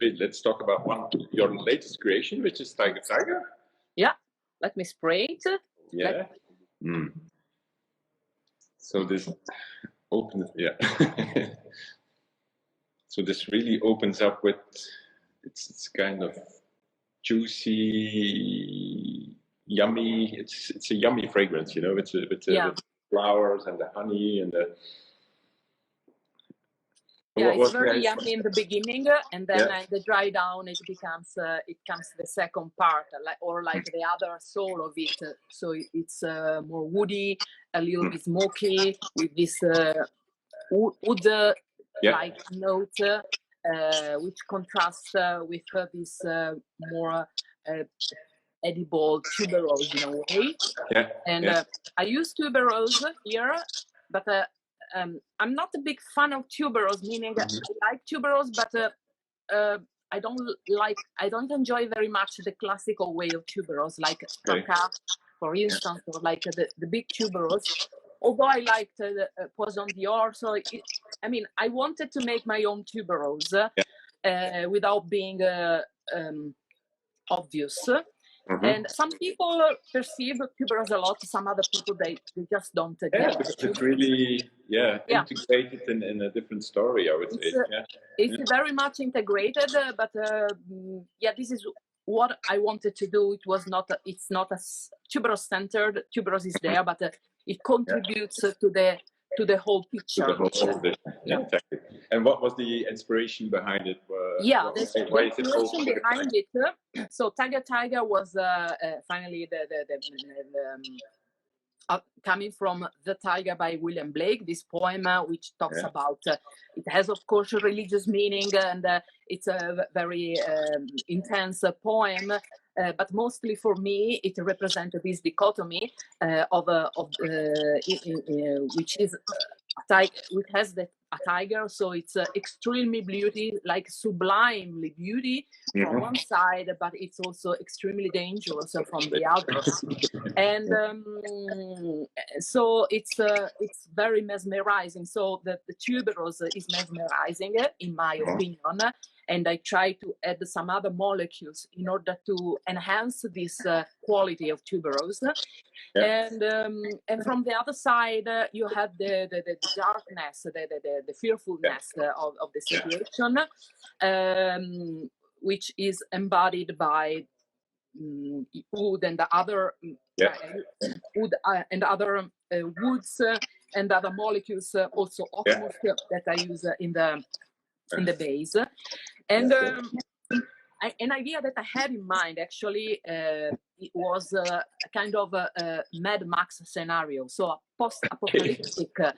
let's talk about your latest creation, which is Tyger Tyger. Yeah, let me spray it. Yeah. So this opens, yeah. So this really opens up with, it's kind of juicy, yummy. It's a yummy fragrance, you know. With the flowers and the honey and the. Yeah, it's very yummy in the beginning, and then the dry down it becomes the second part, like the other soul of it. So it's more woody, a little bit smoky with this wood like note, which contrasts with this more edible tuberose in a way. And I use tuberose here, but I'm not a big fan of tuberose, meaning I like tuberose, but I don't enjoy very much the classical way of tuberose, like Straka, for instance, or like the big tuberose. Although I liked Poisson d'Or, so I wanted to make my own tuberose without being obvious. And some people perceive tuberose a lot. Some other people they just don't get it. It's really integrated in a different story, I would say. It's very much integrated, but this is what I wanted to do. It's not a tuberose centered. Tuberose is there, but it contributes to the whole picture. Exactly. And what was the inspiration behind it? The inspiration behind it. So Tyger Tyger was finally coming from The Tiger by William Blake, this poem which talks about, it has of course a religious meaning, and it's a very intense poem, but mostly for me it represented this dichotomy which has a tiger, so it's extremely beauty, like sublimely beauty from one side, but it's also extremely dangerous from the other. And so it's very mesmerizing. So the tuberose is mesmerizing, in my opinion, and I try to add some other molecules in order to enhance this quality of tuberose. And from the other side, you have the darkness, the fearfulness of the situation, which is embodied by wood and the other wood and other woods and other molecules, also octopus that I use in the base. And an idea that I had in mind, actually, it was a kind of a Mad Max scenario, so a post-apocalyptic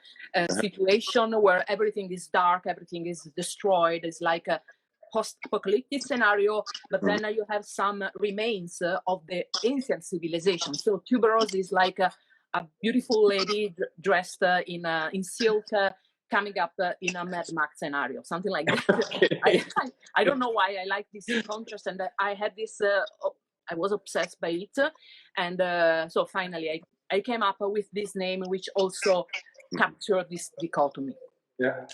situation where everything is dark, everything is destroyed. It's like a post-apocalyptic scenario, but then you have some remains of the ancient civilization. So tuberose is like a beautiful lady dressed in silk, coming up in a Mad Max scenario, something like that. I don't know why I like this contrast, and I had this, I was obsessed by it, and so finally I came up with this name, which also captured this dichotomy. Yeah,